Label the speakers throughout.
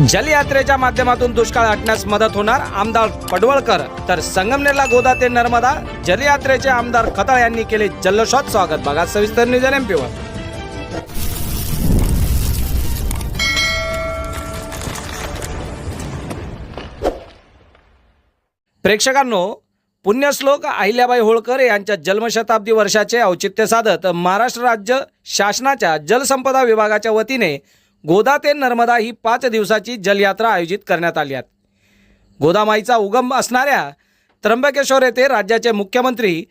Speaker 1: जलयात्रेच्या माध्यमातून दुष्काळ हटण्यास मदत होणार आमदार पडवळकर, तर संगमनेरला गोदा ते नर्मदा जलयात्रेचे आमदार खताळ यांनी केले जल्लोषात स्वागत. बघा सविस्तर न्यूज एमपीवर. प्रेक्षकांनो, पुण्यश्लोक अहिल्याबाई होळकर यांच्या जन्मशताब्दी वर्षाचे औचित्य साधत महाराष्ट्र राज्य शासनाच्या जलसंपदा विभागाच्या वतीने गोदा ते नर्मदा ही 5 दिवसाची जलयात्रा आयोजित करण्यात आली आहे. गोदामाईचा उगम असणाऱ्या त्र्यंबकेश्वर येथे राज्याचे मुख्यमंत्री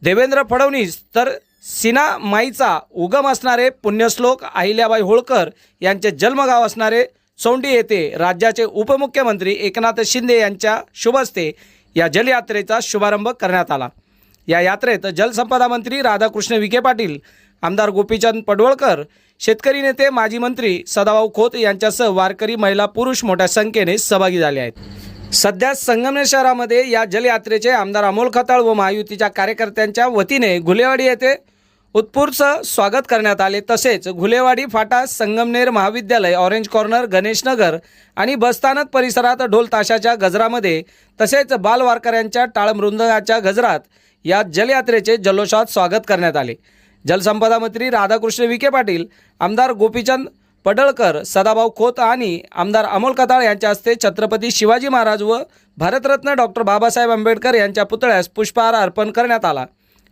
Speaker 1: देवेंद्र फडणवीस, तर सीनामाईचा उगम असणारे पुण्यश्लोक अहिल्याबाई होळकर यांचे जन्मगाव असणारे चौंडी येथे राज्याचे उपमुख्यमंत्री एकनाथ शिंदे यांच्या शुभ हस्ते या जलयात्रेचा शुभारंभ करण्यात आला. या यात्रेत जलसंपदा मंत्री राधाकृष्ण विखे पाटील, आमदार गोपीचंद पडवळकर, शेतकरी नेते माजी मंत्री सदाभाऊ खोत यांच्यासह वारकरी, महिला, पुरुष मोठ्या संख्येने सहभागी झाले आहेत. सध्या संगमनेर शहरामध्ये या जलयात्रेचे आमदार अमोल खताळ व महायुतीच्या कार्यकर्त्यांच्या वतीने घुलेवाडी येथे उत्स्फूर्त स्वागत करण्यात आले. तसेच घुलेवाडी फाटा, संगमनेर महाविद्यालय, ऑरेंज कॉर्नर, गणेश नगर आणि बसस्थानक परिसरात ढोल ताशाच्या गजरामध्ये तसेच बालवारकऱ्यांच्या टाळमृदंगाच्या गजरात या जलयात्रेचे जल्लोषात स्वागत करण्यात आले. जलसंपदा मंत्री राधाकृष्ण विखे पाटील, आमदार गोपीचंद पडळकर, सदाभाऊ खोत आणि आमदार अमोल खताळ यांच्या हस्ते छत्रपती शिवाजी महाराज व भारतरत्न डॉक्टर बाबासाहेब आंबेडकर यांच्या पुतळ्यास पुष्पहार अर्पण करण्यात आला.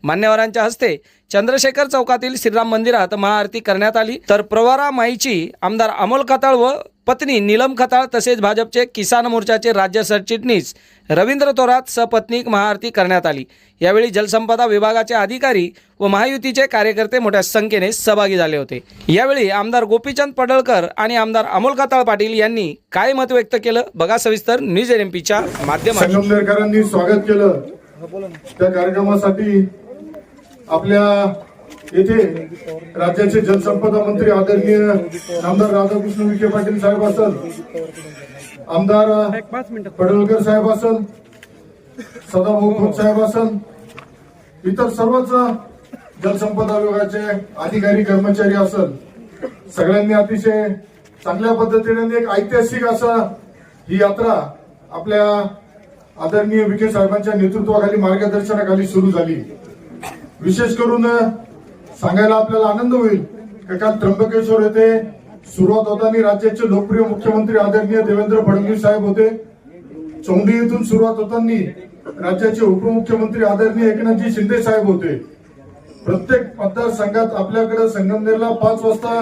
Speaker 1: मान्यवरांच्या हस्ते चंद्रशेखर चौकातील श्रीराम मंदिरात महाआरती करण्यात आली. तर प्रवरा माईची आमदार अमोल खताळ व पत्नी नीलम खताळ तसेच भाजपचे किसान मोर्चाचे राज्य सरचिटणीस रवींद्र थोरात सपत्नीक महाआरती करण्यात आली. यावेळी जलसंपदा विभागाचे अधिकारी व महायुतीचे कार्यकर्ते मोठ्या संख्येने सहभागी झाले होते. यावेळी आमदार गोपीचंद पडळकर आणि आमदार अमोल खताळ पाटील यांनी काय मत व्यक्त केलं, बघा सविस्तर न्यूज एमपीच्या माध्यमातून.
Speaker 2: संगमनेरकरांनी स्वागत केलं. त्या कार्यक्रमासाठी आपल्या येथे राज्याचे जलसंपदा मंत्री आदरणीय आमदार राधाकृष्ण विखे पाटील साहेब असल, आमदार पडळकर साहेब असल, सदाभाऊ खोत साहेब असल, इतर सर्वच जलसंपदा विभागाचे अधिकारी कर्मचारी असल, सगळ्यांनी अतिशय चांगल्या पद्धतीने एक ऐतिहासिक असा ही यात्रा आपल्या आदरणीय विखे साहेबांच्या नेतृत्वाखाली, मार्गदर्शनाखाली सुरू झाली. विशेष करून सांगायला आपल्याला आनंद होईल की काल त्र्यंबकेश्वर येथे सुरुवात होताना राज्याचे लोकप्रिय मुख्यमंत्री आदरणीय देवेंद्र फडणवीस साहेब होते. चौंडी येथून सुरुवात होताना राज्याचे उपमुख्यमंत्री आदरणीय एकनाथजी शिंदे साहेब होते. प्रत्येक मतदारसंघात आपल्याकडे संगमनेरला 5 वाजता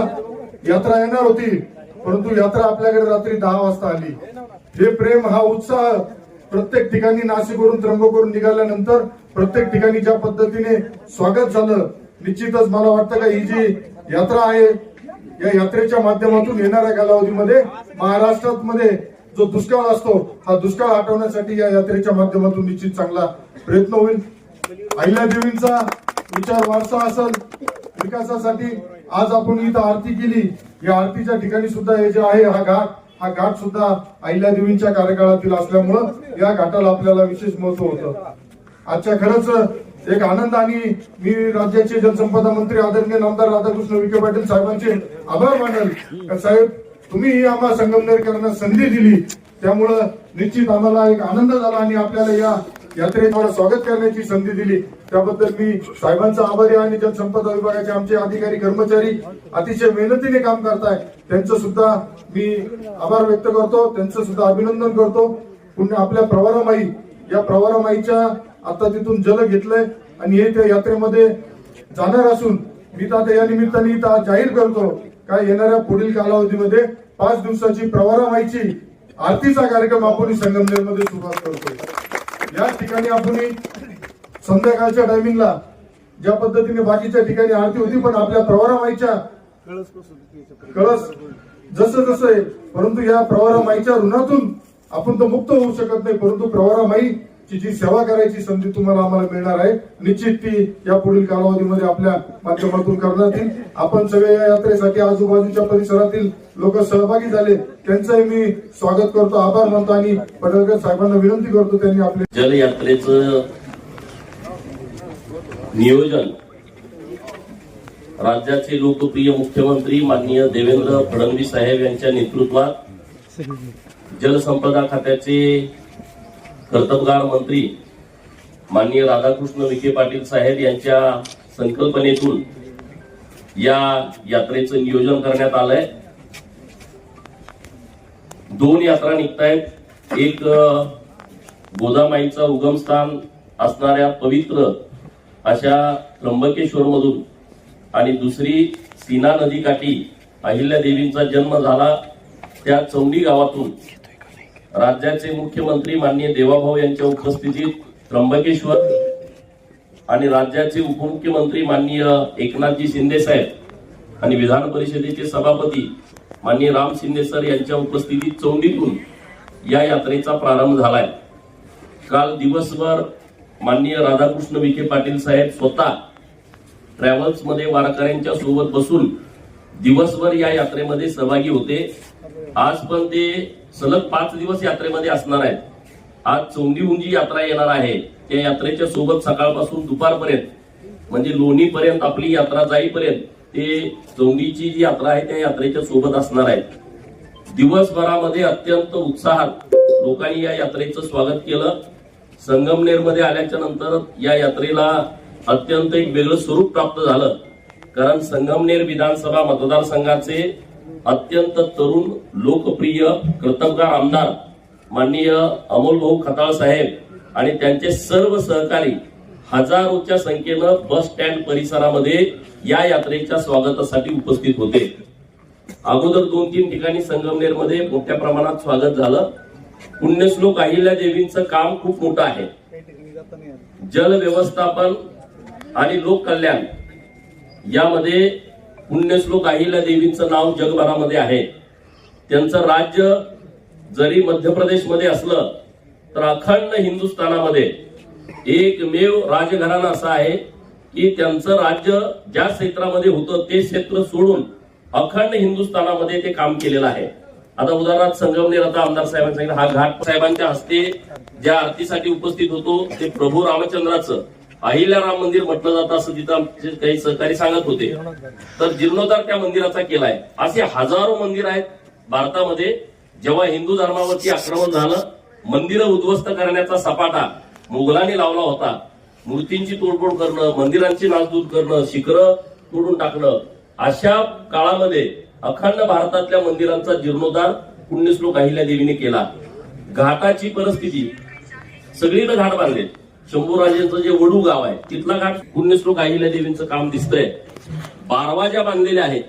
Speaker 2: यात्रा येणार होती, परंतु यात्रा आपल्याकडे रात्री 10 वाजता आली. हे प्रेम, हा उत्साह प्रत्येक ठिकाणी नाशिकवरून, त्र्यंबकवरून निघाल्यानंतर प्रत्येक ठिकाणी ज्या पद्धतीने स्वागत झालं, निश्चितच मला वाटतं का ही जी यात्रा आहे, या यात्रेच्या माध्यमातून येणाऱ्या कालावधीमध्ये महाराष्ट्रामध्ये जो दुष्काळ असतो, हा दुष्काळ हटवण्यासाठी या यात्रेच्या माध्यमातून निश्चित चांगला प्रयत्न होईल. अहिल्यादेवींचा विचार वारसा असेल, विकासासाठी आज आपण इथं आरती केली. या आरतीच्या ठिकाणी सुद्धा हे जे आहे हा घाट सुद्धा अहिल्यादेवींच्या कार्यकाळातील असल्यामुळं या घाटाला आपल्याला विशेष महत्व होतं. आजच्या खरंच एक आनंद, आणि मी राज्याचे जलसंपदा मंत्री आदरणीय आमदार राधाकृष्ण विखे पाटील साहेबांचे आभार मानेल. साहेब, तुम्ही आम्हाला संगमनेरकरांना संधी दिली, त्यामुळं निश्चित आम्हाला एक आनंद झाला आणि आपल्याला या यात्रेत स्वागत करण्याची संधी दिली, त्याबद्दल मी साहेबांचा आभारी आहे. आणि जलसंपदा विभागाचे आमचे अधिकारी कर्मचारी अतिशय मेहनतीने काम करताय, त्यांचं सुद्धा मी आभार व्यक्त करतो, त्यांचं सुद्धा अभिनंदन करतो. पुन्हा आपल्या प्रवरामाई, या प्रवरामाईच्या आता तिथून जल घेतलंय आणि हे त्या यात्रेमध्ये जाणार असून मी तर या निमित्ताने इथं जाहीर करतो काय येणाऱ्या पुढील कालावधीमध्ये 5 दिवसाची प्रवरामाईची आरतीचा कार्यक्रम आपण संगमनेरमध्ये सुरुवात करतो. या ठिकाणी आपण संध्याकाळच्या टायमिंगला ज्या पद्धतीने बाकीच्या ठिकाणी आरती होती, पण आपल्या प्रवरामाईच्या कळस जसं जसं आहे, परंतु या प्रवरामाईच्या ऋणातून आपण तर मुक्त होऊ शकत नाही, परंतु प्रवरामाईची जी सेवा करायची संधी तुम्हाला आम्हाला मिळणार आहे, निश्चित ती या पुढील कालावधीमध्ये आपल्या माध्यमातून करण्यात येईल. आपण सगळे या यात्रेसाठी आजूबाजूच्या परिसरातील लोक सहभागी झाले, त्यांचंही मी स्वागत करतो, आभार मानतो आणि पडळकर साहेबांना विनंती करतो त्यांनी आपले
Speaker 3: जलयात्रेचं नियोजन राज्याचे लोकप्रिय मुख्यमंत्री माननीय देवेंद्र फडणवीस साहेब यांच्या नेतृत्वात जलसंपदा खात्याचे कर्तबगार मंत्री माननीय राधाकृष्ण विखे पाटील साहेब यांच्या संकल्पनेतून या यात्रेचं नियोजन करण्यात आलंय। 2 यात्रा निघतायत। एक गोदामाईचा उगमस्थान असणाऱ्या पवित्र अशा त्र्यंबकेश्वर मधून आणि दुसरी सीना नदीकाठी अहिल्या देवींचा जन्म झाला त्या चौंडी गावातून राज्याचे मुख्यमंत्री माननीय देवाभाऊ यांच्या उपस्थितीत त्र्यंबकेश्वर आणि राज्याचे उपमुख्यमंत्री माननीय एकनाथजी शिंदे साहेब आणि विधान परिषदेचे सभापती माननीय राम शिंदे सर यांच्या उपस्थितीत चौंडीतून या यात्रेचा प्रारंभ झालाय। काल दिवसभर माननीय राधाकृष्ण विखे पाटील साहेब स्वतः ट्रॅव्हल्स मध्ये वारकऱ्यांच्या सोबत बसून दिवसभर या यात्रेमध्ये सहभागी होते। आज पण ते सलग 5 दिवस यात्रेमध्ये असणार आहेत। आज चौंडीहून जी यात्रा येणार आहे त्या यात्रेच्या सोबत सकाळपासून दुपारपर्यंत म्हणजे लोणी पर्यंत आपली यात्रा जाईपर्यंत ते चौंडीची जी यात्रा आहे त्या यात्रेच्या सोबत असणार आहे। दिवसभरामध्ये अत्यंत उत्साहात लोकांनी या यात्रेचं स्वागत केलं। संगमनेर मध्ये आल्याच्या नंतर या यात्रेला अत्यंत एक वेगळं स्वरूप प्राप्त झालं, कारण संगमनेर विधानसभा मतदारसंघाचे अत्यंत तरुण लोकप्रिय कर्तबगार आमदार माननीय अमोल भाऊ खताळ साहेब आणि त्यांचे सर्व सहकारी हजारोच्या संख्येनं बस स्टँड परिसरामध्ये या यात्रेच्या स्वागतासाठी उपस्थित होते। अगोदर 2-3 ठिकाणी संगमनेर मध्ये मोठ्या प्रमाणात स्वागत झालं। पुण्यश्लोक अहिल्या देवींचं काम खूप मोठं आहे। जल व्यवस्थापन आणि लोक कल्याण यामध्ये पुण्यश्लोक अहिल्या देवींचं नाव जगभरामध्ये आहे। त्यांचं राज्य जरी मध्य प्रदेश मध्ये असलं तर अखंड हिंदुस्थानामध्ये एकमेव राजघराणं असं आहे की त्यांचं राज्य ज्या क्षेत्रामध्ये होतं ते क्षेत्र सोडून अखंड हिंदुस्थानामध्ये ते काम केलेलं आहे। आता उदाहरणार्थ संगमनेर, आता आमदार साहेबांनी सांगितलं, हा घाट साहेबांच्या हस्ते ज्या आरतीसाठी उपस्थित होतो ते प्रभू रामचंद्राचं अहिल्या राम मंदिर म्हटलं जातं असं तिथं आमचे काही सहकारी सांगत होते। तर जीर्णोद्धार त्या मंदिराचा केलाय। असे हजारो मंदिर आहेत भारतामध्ये। जेव्हा हिंदू धर्मावरती आक्रमण झालं, मंदिरं उद्ध्वस्त करण्याचा सपाटा मुघलांनी लावला होता। मूर्तींची तोडफोड करणं, मंदिरांची नासधूस करणं, शिखरं तोडून टाकणं, अशा काळामध्ये अखंड भारतातल्या मंदिरांचा जीर्णोद्धार पुण्यश्लोक अहिल्या देवीने केला। घाटाची परिस्थिती सगळीकडे घाट बांधले। शंभूराजेंचं जे वडू गाव आहे तिथला घाट पुण्यश्लोक अहिल्या देवींचं काम दिसतंय। बारवाज्या बांधलेल्या आहेत।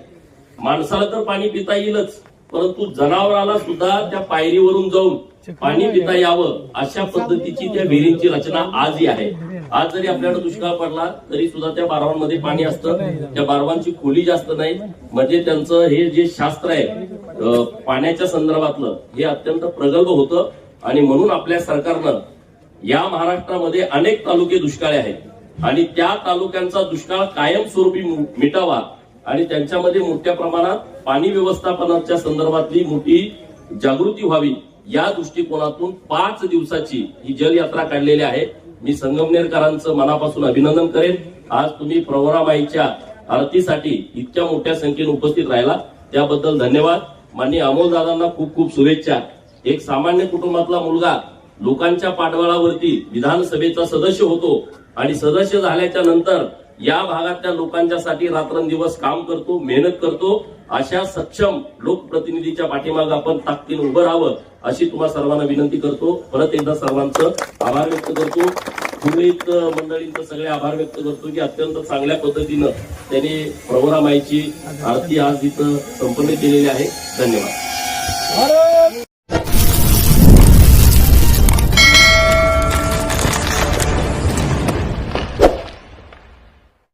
Speaker 3: माणसाला तर पाणी पिता येईलच, परंतु जनावराला सुद्धा त्या पायरीवरून जाऊन पाणी पिता यावं अशा पद्धतीची त्या विहिरींची रचना आजही आहे। आज जरी आपल्याकडे दुष्काळ पडला तरी सुद्धा त्या बारवांमध्ये पाणी असतं। त्या बारवांची खोली जास्त नाही, म्हणजे त्यांचं हे जे शास्त्र आहे पाण्याच्या संदर्भातलं हे अत्यंत प्रगल्भ होतं। आणि म्हणून आपल्या सरकारनं या महाराष्ट्रामध्ये अनेक तालुके दुष्काळी आहेत आणि त्या तालुक्यांचा दुष्काळ कायमस्वरूपी मिटावा आणि त्यांच्यामध्ये मोठ्या प्रमाणात पाणी व्यवस्थापनाच्या संदर्भातली मोठी जागृती व्हावी या दृष्टिकोनातून 5 दिवसाची ही जलयात्रा काढलेली आहे। मी संगमनेरकरांचं मनापासून अभिनंदन करेन। आज तुम्ही प्रवराबाईच्या आरतीसाठी इतक्या मोठ्या संख्येने उपस्थित राहिला त्याबद्दल धन्यवाद। माननीय अमोल दादांना खूप खूप शुभेच्छा। एक सामान्य कुटुंबातला मुलगा लोकांच्या पाठबळावरती विधानसभेचा सदस्य होतो आणि सदस्य झाल्याच्या नंतर या भागातल्या लोकांच्यासाठी रात्रंदिवस काम करतो, मेहनत करतो। अशा सक्षम लोकप्रतिनिधीच्या पाठीमागे आपण ताकदीने उभं राहावं अशी तुम्हा सर्वांना विनंती करतो। परत एकदा सर्वांचं आभार व्यक्त करतो। पुरोहित मंडळींचं सगळे आभार व्यक्त करतो की अत्यंत चांगल्या पद्धतीनं त्यांनी प्रवरामाईची आरती आज इथं संपन्न केलेली आहे। धन्यवाद।